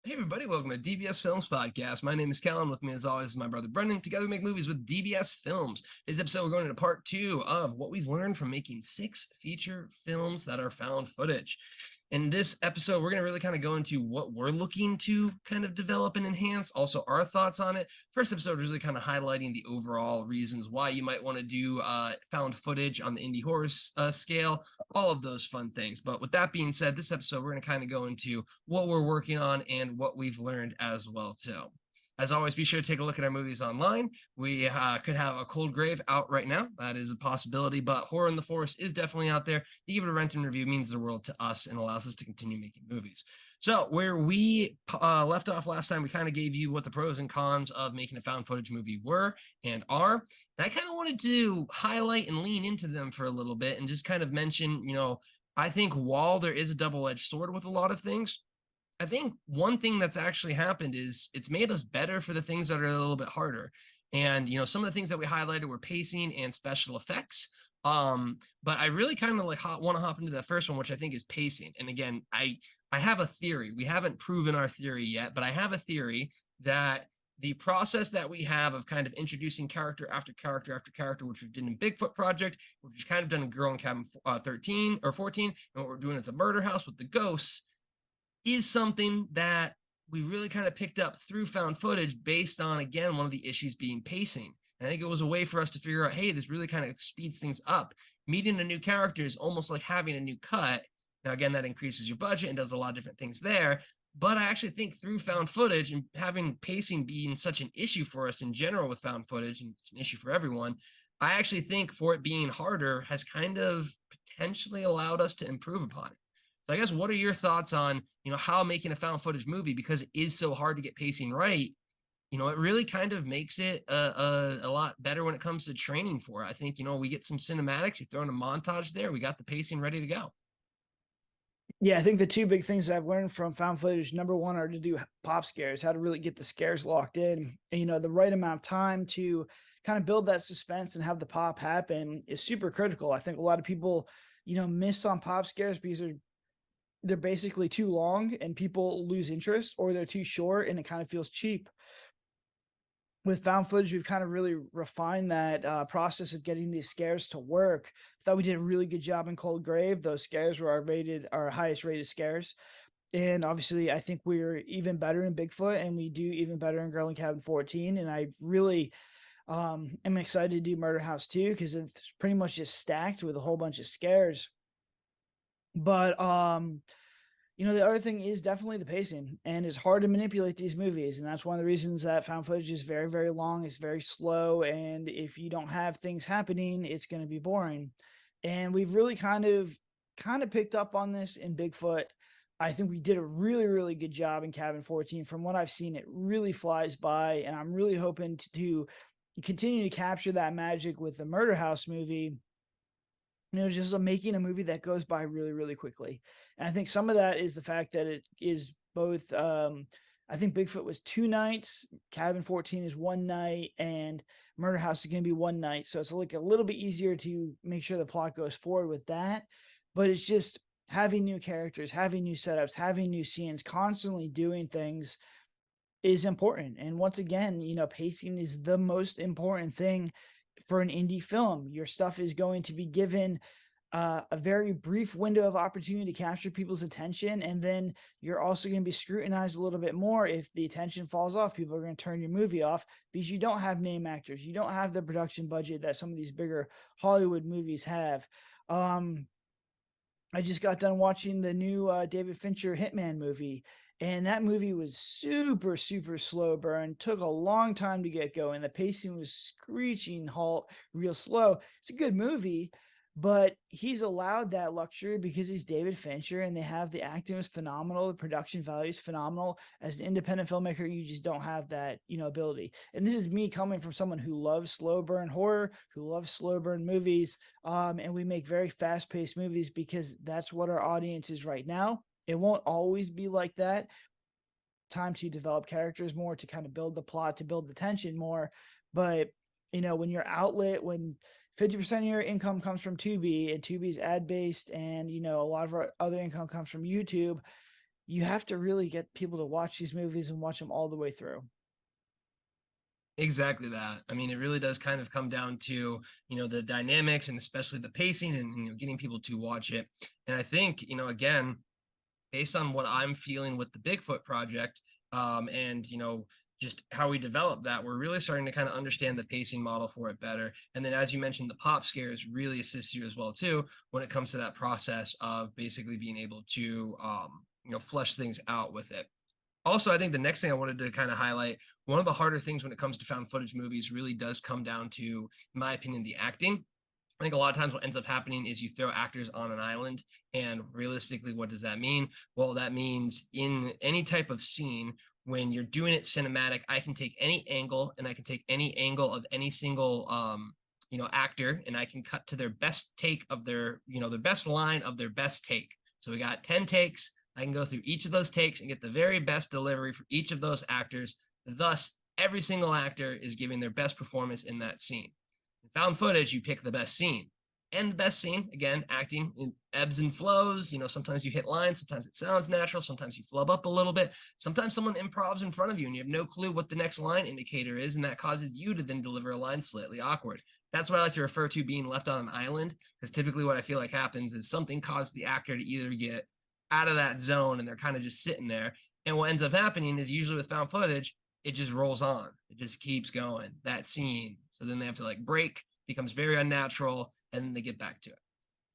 Hey everybody, welcome to DBS Films Podcast. My name is Kellen. With me as always is my brother Brendan. Together we make movies with DBS Films. Today's episode we're going into part two of what we've learned from making 6 feature films that are found footage. In this episode, we're going to really kind of go into what we're looking to kind of develop and enhance, also our thoughts on it. First episode is really kind of highlighting the overall reasons why you might want to do found footage on the indie horror scale, all of those fun things. But with that being said, this episode we're going to kind of go into what we're working on and what we've learned as well too. As always, be sure to take a look at our movies online. We could have A Cold Grave out right now. That is a possibility, but Horror in the Forest is definitely out there. To give it a rent and review means the world to us and allows us to continue making movies. So where we left off last time, we kind of gave you what the pros and cons of making a found footage movie were and are. And I kind of wanted to highlight and lean into them for a little bit and just kind of mention, I think while there is a double-edged sword with a lot of things, I think one thing that's actually happened is it's made us better for the things that are a little bit harder. And some of the things that we highlighted were pacing and special effects. But I really kind of want to hop into that first one, which I think is pacing. And again, I have a theory. We haven't proven our theory yet, but I have a theory that the process that we have of kind of introducing character after character after character, which we've done in Bigfoot Project, which we've kind of done in Girl in Cabin 13 or 14, and what we're doing at the Murder House with the ghosts, is something that we really kind of picked up through found footage based on, again, one of the issues being pacing. And I think it was a way for us to figure out, hey, this really kind of speeds things up. Meeting a new character is almost like having a new cut. Now, again, that increases your budget and does a lot of different things there. But I actually think through found footage and having pacing being such an issue for us in general with found footage, and it's an issue for everyone, I actually think for it being harder has kind of potentially allowed us to improve upon it. So I guess what are your thoughts on, how making a found footage movie, because it is so hard to get pacing right, it really kind of makes it a lot better when it comes to training for it. I think, we get some cinematics, you throw in a montage there, we got the pacing ready to go. Yeah, I think the two big things I've learned from found footage, number one, are to do pop scares, how to really get the scares locked in. And, the right amount of time to kind of build that suspense and have the pop happen is super critical. I think a lot of people, miss on pop scares because they're basically too long and people lose interest, or they're too short and it kind of feels cheap. With found footage, we've kind of really refined that process of getting these scares to work. I thought we did a really good job in Cold Grave. Those scares were our highest rated scares. And obviously, I think we're even better in Bigfoot, and we do even better in Girl in Cabin 14. And I really am excited to do Murder House 2 because it's pretty much just stacked with a whole bunch of scares. But the other thing is definitely the pacing, and it's hard to manipulate these movies. And that's one of the reasons that found footage is very, very long. It's very slow. And if you don't have things happening, it's going to be boring. And we've really kind of picked up on this in Bigfoot. I think we did a really, really good job in Cabin 14. From what I've seen, it really flies by. And I'm really hoping to continue to capture that magic with the Murder House movie, just making a movie that goes by really, really quickly. And I think some of that is the fact that it is both. I think Bigfoot was 2 nights, Cabin 14 is 1 night, and Murder House is going to be 1 night. So it's like a little bit easier to make sure the plot goes forward with that. But it's just having new characters, having new setups, having new scenes, constantly doing things is important. And once again, pacing is the most important thing for an indie film. Your stuff is going to be given a very brief window of opportunity to capture people's attention, and then you're also going to be scrutinized a little bit more. If the attention falls off, people are going to turn your movie off because you don't have name actors, you don't have the production budget that some of these bigger Hollywood movies have. I just got done watching the new David Fincher Hitman movie, and that movie was super, super slow burn. Took a long time to get going. The pacing was screeching halt, real slow. It's a good movie, but he's allowed that luxury because he's David Fincher, and they have the acting was phenomenal. The production value is phenomenal. As an independent filmmaker, you just don't have that, ability. And this is me coming from someone who loves slow burn horror, who loves slow burn movies. And we make very fast paced movies because that's what our audience is right now. It won't always be like that. Time to develop characters more, to kind of build the plot, to build the tension more. But, when your outlet, when 50% of your income comes from Tubi, and Tubi's ad based, and, a lot of our other income comes from YouTube, you have to really get people to watch these movies and watch them all the way through. Exactly that. I mean, it really does kind of come down to, the dynamics and especially the pacing and, getting people to watch it. And I think, again, based on what I'm feeling with the Bigfoot project, and just how we develop that, we're really starting to kind of understand the pacing model for it better. And then, as you mentioned, the pop scares really assist you as well too when it comes to that process of basically being able to, flesh things out with it. Also, I think the next thing I wanted to kind of highlight, one of the harder things when it comes to found footage movies really does come down to, in my opinion, the acting. I think a lot of times what ends up happening is you throw actors on an island, and realistically, what does that mean? Well, that means in any type of scene, when you're doing it cinematic, I can take any angle and I can take any angle of any single actor, and I can cut to their best take of their best line of their best take. So we got 10 takes. I can go through each of those takes and get the very best delivery for each of those actors. Thus, every single actor is giving their best performance in that scene. In found footage, you pick the best scene. And the best scene, again, acting in ebbs and flows. Sometimes you hit lines, sometimes it sounds natural, sometimes you flub up a little bit. Sometimes someone improvs in front of you and you have no clue what the next line indicator is, and that causes you to then deliver a line slightly awkward. That's what I like to refer to being left on an island, because typically what I feel like happens is something caused the actor to either get out of that zone and they're kind of just sitting there. And what ends up happening is usually with found footage, it just rolls on. It just keeps going, that scene. So then they have to like break, becomes very unnatural, and then they get back to it.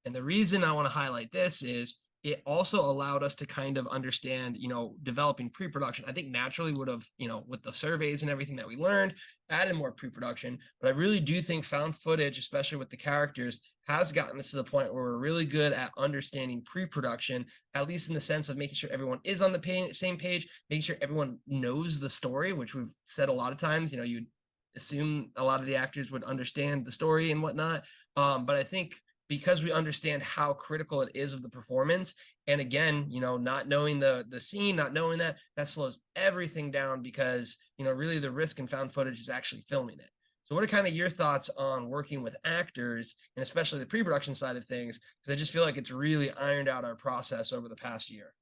And the reason I want to highlight this is it also allowed us to kind of understand, developing pre-production. I think naturally would have, with the surveys and everything that we learned, added more pre-production. But I really do think found footage, especially with the characters, has gotten us to the point where we're really good at understanding pre-production, at least in the sense of making sure everyone is on the same page, making sure everyone knows the story, which we've said a lot of times. You'd assume a lot of the actors would understand the story and whatnot. But I think because we understand how critical it is of the performance, and again, not knowing the scene, not knowing that slows everything down, because really the risk in found footage is actually filming it. So what are kind of your thoughts on working with actors, and especially the pre-production side of things? Because I just feel like it's really ironed out our process over the past year.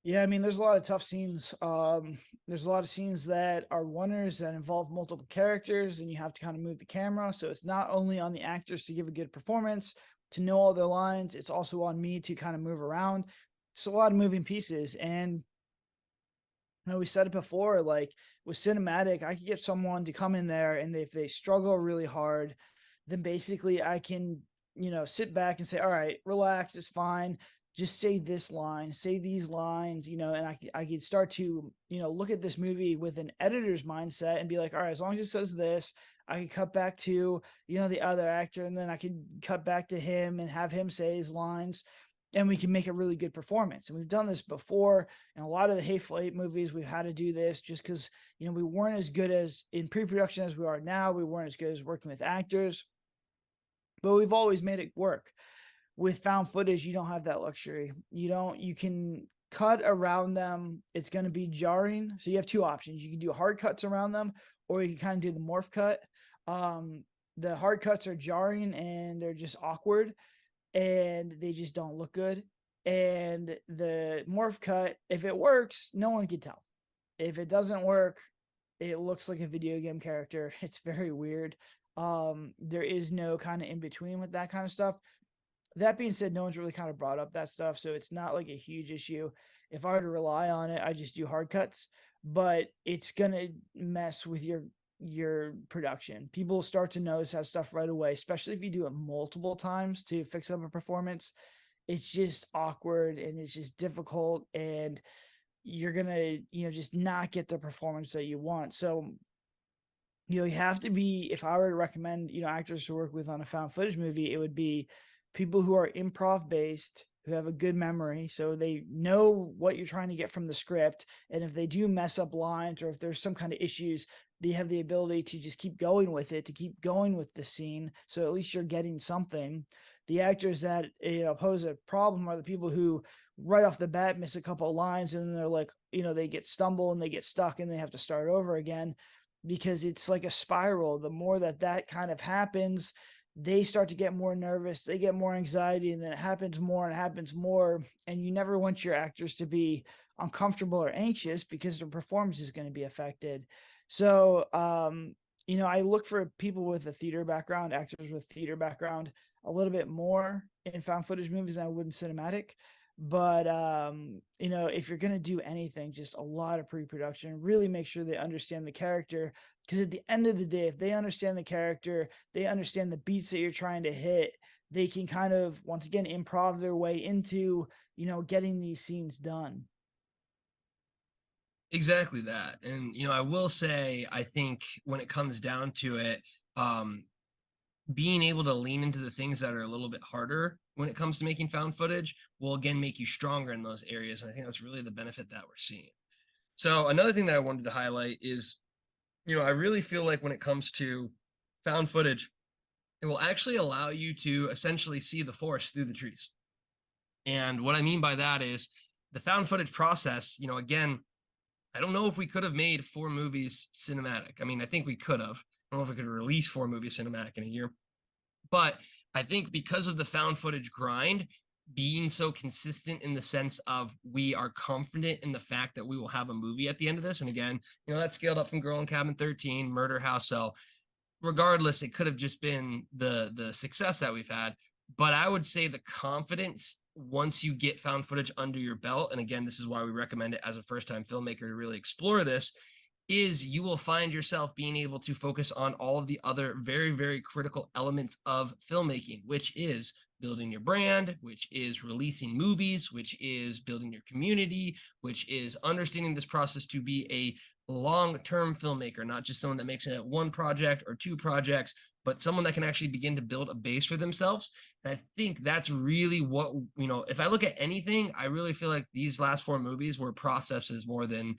Yeah, I mean, there's a lot of tough scenes. There's a lot of scenes that are oneers that involve multiple characters, and you have to kind of move the camera. So it's not only on the actors to give a good performance, to know all their lines, it's also on me to kind of move around. It's a lot of moving pieces. And we said it before, like with cinematic, I could get someone to come in there, and if they struggle really hard, then basically I can, sit back and say, all right, relax, it's fine. Just say this line, say these lines, and I could start to, look at this movie with an editor's mindset and be like, all right, as long as it says this, I can cut back to, the other actor, and then I can cut back to him and have him say his lines, and we can make a really good performance. And we've done this before in a lot of the Hateful Eight movies. We've had to do this just because, we weren't as good as in pre-production as we are now. We weren't as good as working with actors, but we've always made it work. With found footage, you don't have that luxury. You can cut around them. It's going to be jarring. So you have two options. You can do hard cuts around them, or you can kind of do the morph cut. The hard cuts are jarring and they're just awkward, and they just don't look good. And the morph cut, if it works, no one can tell. If it doesn't work, it looks like a video game character. It's very weird. There is no kind of in between with that kind of stuff. That being said, no one's really kind of brought up that stuff, so it's not like a huge issue. If I were to rely on it, I just do hard cuts, but it's gonna mess with your production. People start to notice that stuff right away, especially if you do it multiple times to fix up a performance. It's just awkward and it's just difficult, and you're gonna, just not get the performance that you want. So, you have to be, if I were to recommend, actors to work with on a found footage movie, it would be people who are improv based, who have a good memory, so they know what you're trying to get from the script. And if they do mess up lines, or if there's some kind of issues, they have the ability to just keep going with it, to keep going with the scene. So at least you're getting something. The actors that, pose a problem are the people who right off the bat miss a couple of lines, and then they're like, they get stumble and they get stuck and they have to start over again, because it's like a spiral. The more that kind of happens, they start to get more nervous, they get more anxiety, and then it happens more and happens more. And you never want your actors to be uncomfortable or anxious because their performance is going to be affected. So, I look for people with a theater background, actors with theater background, a little bit more in found footage movies than I would in cinematic. But if you're gonna do anything, just a lot of pre-production, really make sure they understand the character. Because at the end of the day, if they understand the character, they understand the beats that you're trying to hit, they can kind of once again improv their way into, getting these scenes done. Exactly that. And I will say, I think when it comes down to it, um, being able to lean into the things that are a little bit harder when it comes to making found footage will again make you stronger in those areas. And I think that's really the benefit that we're seeing. So another thing that I wanted to highlight is, I really feel like when it comes to found footage, it will actually allow you to essentially see the forest through the trees. And what I mean by that is the found footage process, again, I don't know if we could have made 4 movies cinematic. I mean, I think we could have. I don't know if we could release 4 movies cinematic in a year. But I think because of the found footage grind being so consistent in the sense of we are confident in the fact that we will have a movie at the end of this. And again, that scaled up from Girl in Cabin 13, Murder House. So regardless, it could have just been the success that we've had. But I would say the confidence once you get found footage under your belt, and again, this is why we recommend it as a first-time filmmaker to really explore this, is you will find yourself being able to focus on all of the other very, very critical elements of filmmaking, which is building your brand, which is releasing movies, which is building your community, which is understanding this process to be a long-term filmmaker, not just someone that makes it at 1 project or 2 projects, but someone that can actually begin to build a base for themselves. And I think that's really what, if I look at anything, I really feel like these last 4 movies were processes more than,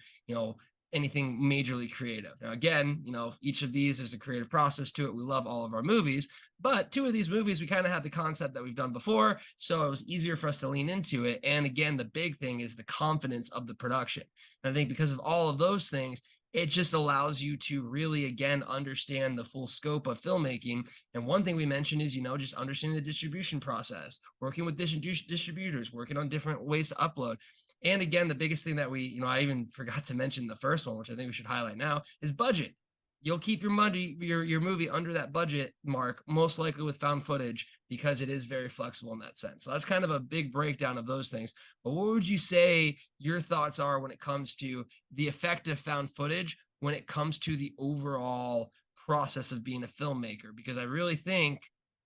anything majorly creative. Now, again, each of these there's a creative process to it. We love all of our movies, but 2 of these movies we kind of had the concept that we've done before, so it was easier for us to lean into it. And again, the big thing is the confidence of the production. And I think because of all of those things, it just allows you to really again understand the full scope of filmmaking. And one thing we mentioned is just understanding the distribution process, working with distributors, working on different ways to upload. And again, the biggest thing that we, I even forgot to mention the first one, which I think we should highlight now, is budget. You'll keep your money, your movie under that budget mark, most likely with found footage, because it is very flexible in that sense. So that's kind of a big breakdown of those things. But what would you say your thoughts are when it comes to the effect of found footage when it comes to the overall process of being a filmmaker? Because I really think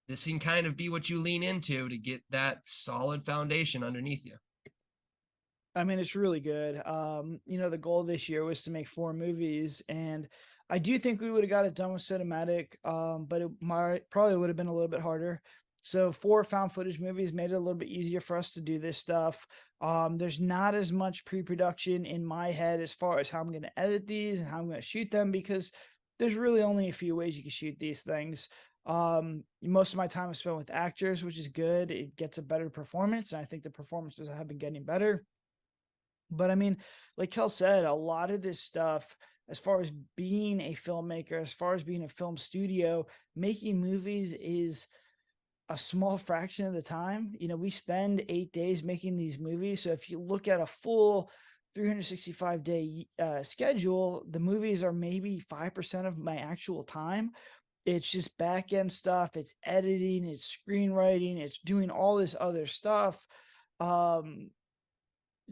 this can kind of be what you lean into to get that solid foundation underneath you. I mean, it's really good. The goal this year was to make 4 movies, and I do think we would have got it done with cinematic, but it might probably would have been a little bit harder. So 4 found footage movies made it a little bit easier for us to do this stuff. There's not as much pre-production in my head as far as how I'm going to edit these and how I'm going to shoot them, because there's really only a few ways you can shoot these things. Most of my time is spent with actors, which is good. It gets a better performance, and I think the performances have been getting better. But I mean, like Kel said, a lot of this stuff, as far as being a filmmaker, as far as being a film studio, making movies is a small fraction of the time. We spend 8 days making these movies. So if you look at a full 365-day schedule, the movies are maybe 5% of my actual time. It's just back end stuff, it's editing, it's screenwriting, it's doing all this other stuff.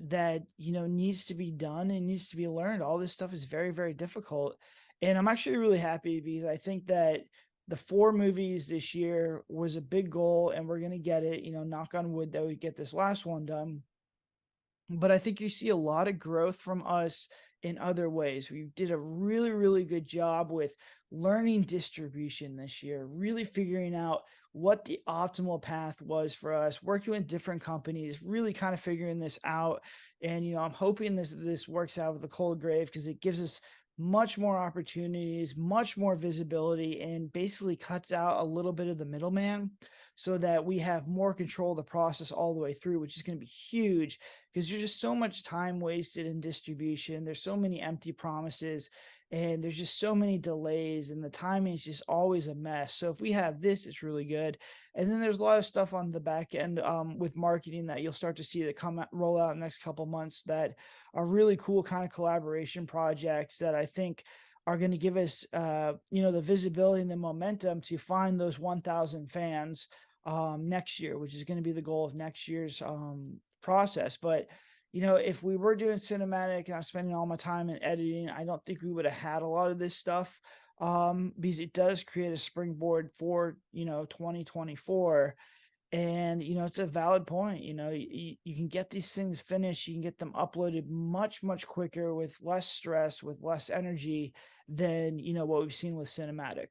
That needs to be done and needs to be learned. All this stuff is very, very difficult, and I'm actually really happy because I think that the 4 movies this year was a big goal, and we're going to get it. Knock on wood that we get this last one done. But I think you see a lot of growth from us in other ways. We did a really, really good job with learning distribution this year, really figuring out what the optimal path was for us, working with different companies, really kind of figuring this out. And, I'm hoping this works out with the Cold Grave, because it gives us much more opportunities, much more visibility, and basically cuts out a little bit of the middleman. so that we have more control of the process all the way through, which is going to be huge because there's just so much time wasted in distribution. There's so many empty promises and there's just so many delays and the timing is just always a mess. So if we have this, it's really good. And then there's a lot of stuff on the back end with marketing that you'll start to see that roll out in the next couple months that are really cool kind of collaboration projects that I think are going to give us, the visibility and the momentum to find those 1,000 fans next year, which is going to be the goal of next year's process. But if we were doing cinematic and I was spending all my time in editing, I don't think we would have had a lot of this stuff because it does create a springboard for 2024. And it's a valid point. You can get these things finished, you can get them uploaded much quicker with less stress, with less energy than what we've seen with cinematic.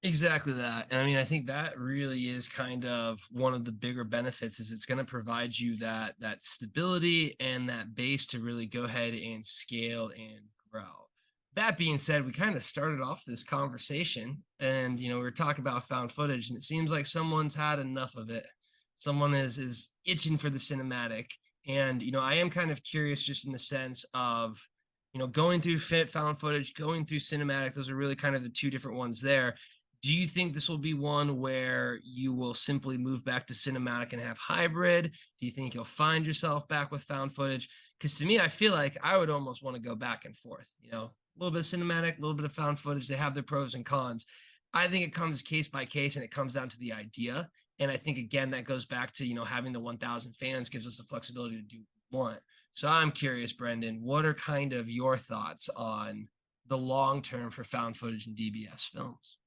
Exactly that. And I mean, I think that really is kind of one of the bigger benefits is it's going to provide you that stability and that base to really go ahead and scale and grow. That being said, we kind of started off this conversation and we were talking about found footage and it seems like someone's had enough of it. Someone is itching for the cinematic. And I am kind of curious just in the sense of going through found footage, going through cinematic. Those are really kind of the two different ones there. Do you think this will be one where you will simply move back to cinematic and have hybrid? Do you think you'll find yourself back with found footage? Because to me, I feel like I would almost want to go back and forth, a little bit of cinematic, a little bit of found footage. They have their pros and cons. I think it comes case by case and it comes down to the idea. And I think, again, that goes back to, having the 1,000 fans gives us the flexibility to do what we want. So I'm curious, Brendan, what are kind of your thoughts on the long term for found footage and DBS films?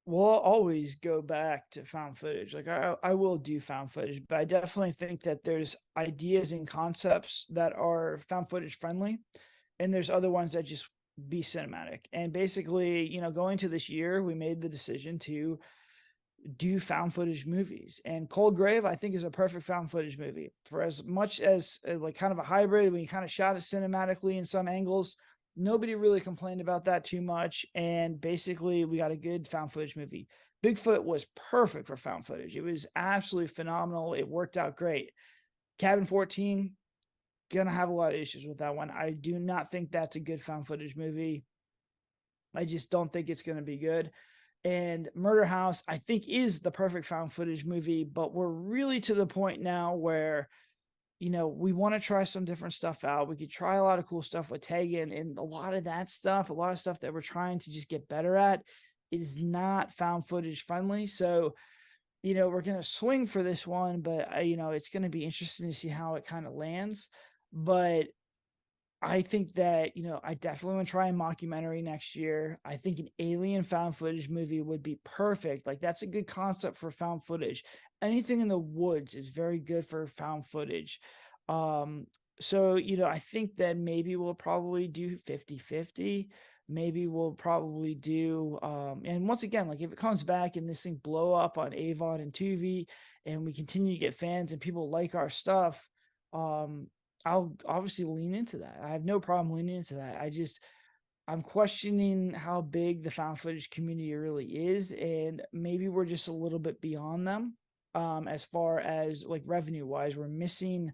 We'll always go back to found footage. Like I will do found footage, but I definitely think that there's ideas and concepts that are found footage friendly, and there's other ones that just be cinematic. And basically, going to this year, we made the decision to do found footage movies. And Cold Grave, I think, is a perfect found footage movie. For as much as like kind of a hybrid, we kind of shot it cinematically in some angles. Nobody really complained about that too much. And basically, we got a good found footage movie. Bigfoot was perfect for found footage. It was absolutely phenomenal. It worked out great. Cabin 14, gonna have a lot of issues with that one. I do not think that's a good found footage movie. I just don't think it's gonna be good. And Murder House, I think, is the perfect found footage movie, but we're really to the point now where we want to try some different stuff out. We could try a lot of cool stuff with Tegan, and a lot of that stuff, a lot of stuff that we're trying to just get better at is not found footage friendly. So, we're going to swing for this one, but it's going to be interesting to see how it kind of lands. But I think that, I definitely want to try a mockumentary next year. I think an alien found footage movie would be perfect. Like, that's a good concept for found footage. Anything in the woods is very good for found footage. So, I think that maybe we'll probably do 50-50. Maybe we'll probably do, and once again, like if it comes back and this thing blow up on Avon and Tubi and we continue to get fans and people like our stuff, I'll obviously lean into that. I have no problem leaning into that. I'm questioning how big the found footage community really is, and maybe we're just a little bit beyond them. As far as like revenue wise, we're missing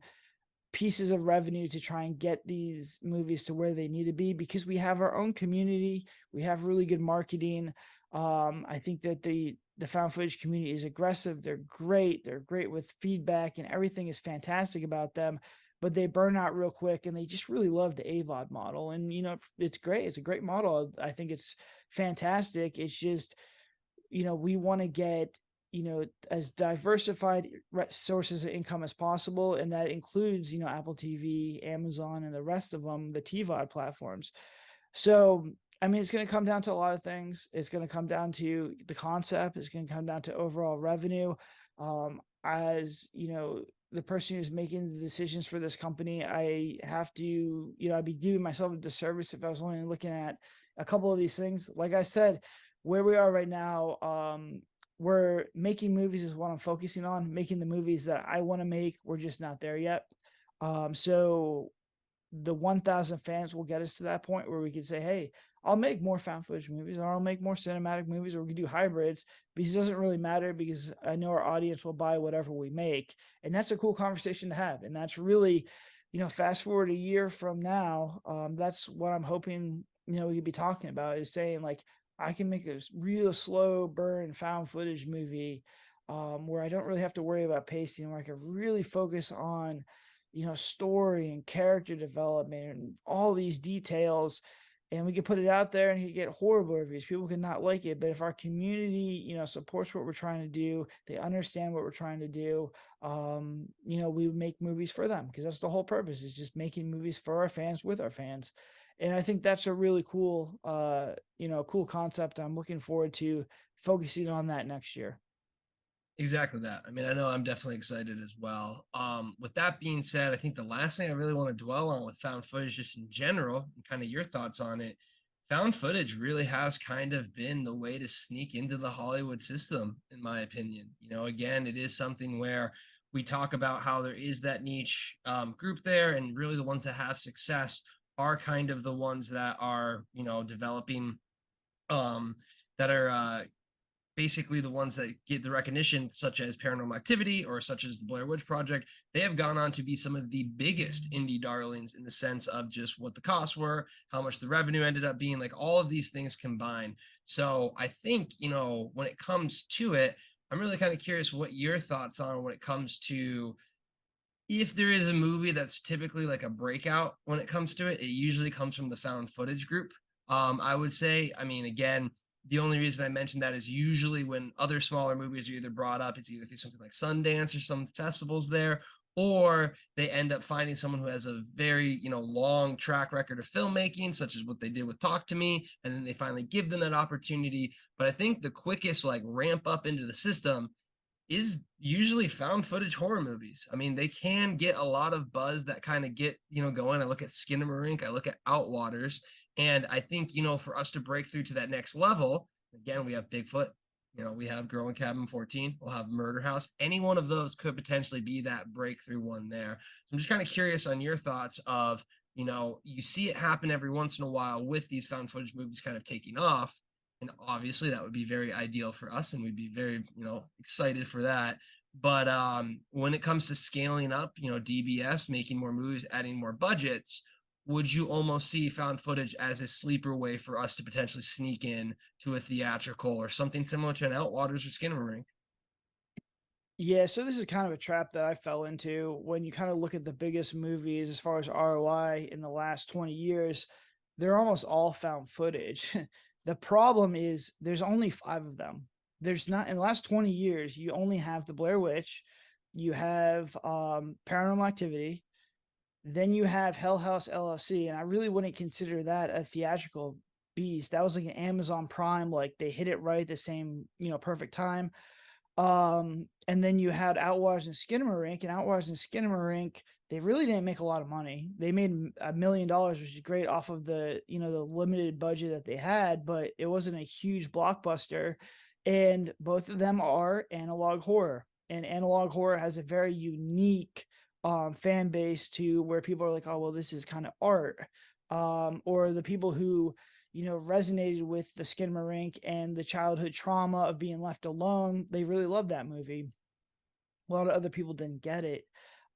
pieces of revenue to try and get these movies to where they need to be because we have our own community. We have really good marketing. I think that the found footage community is aggressive. They're great. They're great with feedback and everything is fantastic about them, but they burn out real quick and they just really love the AVOD model. And, it's great. It's a great model. I think it's fantastic. It's just, we want to get, as diversified sources of income as possible. And that includes, Apple TV, Amazon, and the rest of them, the TVOD platforms. So, I mean, it's going to come down to a lot of things. It's going to come down to the concept. It's going to come down to overall revenue. As the person who's making the decisions for this company, I have to, I'd be doing myself a disservice if I was only looking at a couple of these things. Like I said, where we are right now, we're making movies is what I'm focusing on, making the movies that I want to make. We're just not there yet. So the 1,000 fans will get us to that point where we can say, hey, I'll make more found footage movies, or I'll make more cinematic movies, or we can do hybrids, because it doesn't really matter, because I know our audience will buy whatever we make. And that's a cool conversation to have. And that's really, fast forward a year from now, that's what I'm hoping, we could be talking about, is saying like, I can make a real slow burn found footage movie, where I don't really have to worry about pacing, where I can really focus on, story and character development and all these details. And we could put it out there and you get horrible reviews. People could not like it. But if our community, supports what we're trying to do, they understand what we're trying to do, we make movies for them, because that's the whole purpose, is just making movies for our fans, with our fans. And I think that's a really cool, cool concept. I'm looking forward to focusing on that next year. Exactly that. I mean, I know I'm definitely excited as well. With that being said, I think the last thing I really want to dwell on with found footage, just in general, and kind of your thoughts on it, found footage really has kind of been the way to sneak into the Hollywood system, in my opinion. Again, it is something where we talk about how there is that niche group there, and really the ones that have success are kind of the ones that are, developing, um, that are basically the ones that get the recognition, such as Paranormal Activity or such as the Blair Witch Project. They have gone on to be some of the biggest indie darlings, in the sense of just what the costs were, how much the revenue ended up being, like all of these things combined. So I think, when it comes to it, I'm really kind of curious what your thoughts are when it comes to, if there is a movie that's typically like a breakout when it comes to it, it usually comes from the found footage group. I would say, I mean, again, the only reason I mentioned that is usually when other smaller movies are either brought up, it's either through something like Sundance or some festivals there, or they end up finding someone who has a very, long track record of filmmaking, such as what they did with Talk to Me, and then they finally give them that opportunity. But I think the quickest like ramp up into the system is usually found footage horror movies. I mean, they can get a lot of buzz that kind of get, going. I look at Skinamarink, I look at Outwaters, and I think, for us to break through to that next level, again, we have Bigfoot, we have Girl in Cabin 14, we'll have Murder House. Any one of those could potentially be that breakthrough one there. So I'm just kind of curious on your thoughts of, you see it happen every once in a while with these found footage movies kind of taking off. And obviously that would be very ideal for us, and we'd be very, excited for that. But when it comes to scaling up, DBS, making more movies, adding more budgets, would you almost see found footage as a sleeper way for us to potentially sneak in to a theatrical or something similar to an Outwaters or Skinamarink? Yeah, so this is kind of a trap that I fell into. When you kind of look at the biggest movies as far as ROI in the last 20 years, they're almost all found footage. The problem is there's only 5 of them. There's not, in the last 20 years, you only have the Blair Witch, you have Paranormal Activity, then you have Hell House LLC, and I really wouldn't consider that a theatrical beast. That was like an Amazon Prime, like they hit it right at the same, perfect time. And then you had Outwaters and Skinamarink, and Outwaters and Skinamarink, they really didn't make a lot of money. They made $1 million, which is great, off of the, the limited budget that they had, but it wasn't a huge blockbuster. And both of them are analog horror, and analog horror has a very unique fan base, to where people are like, oh, well, this is kind of art. Or the people who, resonated with the Skinamarink and the childhood trauma of being left alone, they really loved that movie. A lot of other people didn't get it.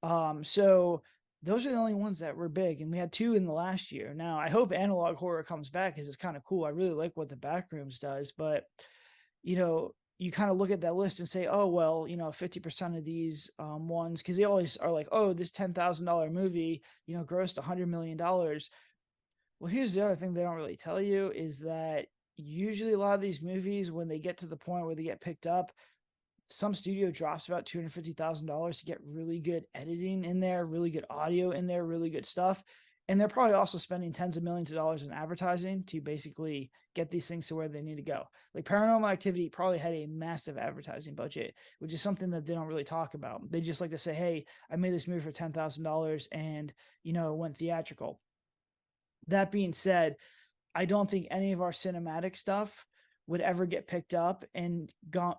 So those are the only ones that were big, and we had 2 in the last year. Now I hope analog horror comes back, because it's kind of cool. I really like what the Backrooms does, but you kind of look at that list and say, oh, well, 50% of these ones, because they always are like, oh, this $10,000 movie, grossed $100 million. Well, here's the other thing they don't really tell you, is that usually a lot of these movies, when they get to the point where they get picked up, some studio drops about $250,000 to get really good editing in there, really good audio in there, really good stuff. And they're probably also spending tens of millions of dollars in advertising to basically get these things to where they need to go. Like Paranormal Activity probably had a massive advertising budget, which is something that they don't really talk about. They just like to say, hey, I made this movie for $10,000 and, it went theatrical. That being said, I don't think any of our cinematic stuff would ever get picked up and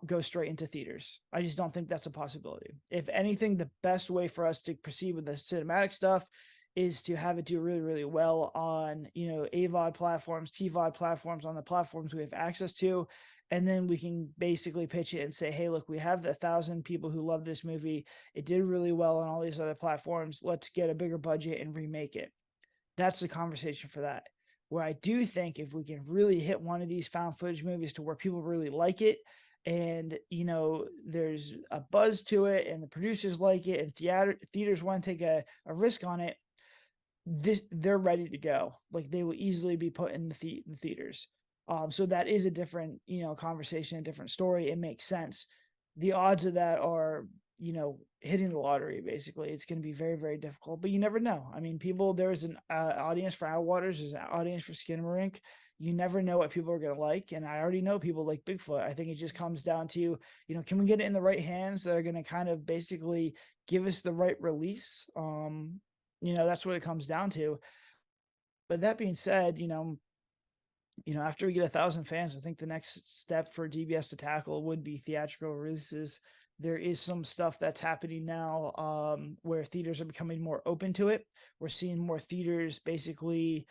go straight into theaters. I just don't think that's a possibility. If anything, the best way for us to proceed with the cinematic stuff is to have it do really, really well on, AVOD platforms, TVOD platforms, on the platforms we have access to. And then we can basically pitch it and say, hey, look, we have 1,000 people who love this movie. It did really well on all these other platforms. Let's get a bigger budget and remake it. That's the conversation for that. Where I do think if we can really hit one of these found footage movies to where people really like it, and there's a buzz to it and the producers like it and theaters want to take a risk on it, they're ready to go. Like, they will easily be put in the theaters. So that is a different, conversation, a different story. It makes sense. The odds of that are, hitting the lottery. Basically, it's going to be very, very difficult. But you never know. I mean, there's an audience for Outwaters, there's an audience for Skinamarink. You never know what people are going to like, and I already know people like Bigfoot. I think it just comes down to, can we get it in the right hands that are going to kind of basically give us the right release? That's what it comes down to. But that being said, after we get 1,000 fans, I think the next step for DBS to tackle would be theatrical releases. There is some stuff that's happening now where theaters are becoming more open to it. We're seeing more theaters basically,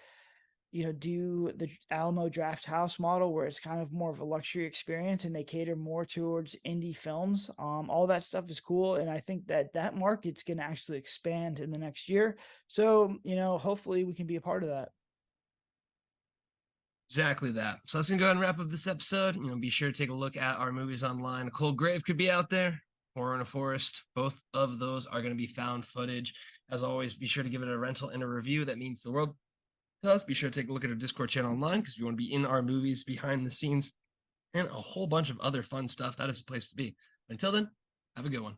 do the Alamo Draft House model, where it's kind of more of a luxury experience and they cater more towards indie films. All that stuff is cool. And I think that market's going to actually expand in the next year. So, hopefully we can be a part of that. Exactly that. So that's gonna go ahead and wrap up this episode. Be sure to take a look at our movies online. A Cold Grave could be out there. Horror in a Forest. Both of those are going to be found footage. As always, be sure to give it a rental and a review. That means the world to us. Be sure to take a look at our Discord channel online, because if you want to be in our movies, behind the scenes, and a whole bunch of other fun stuff, that is the place to be. Until then, have a good one.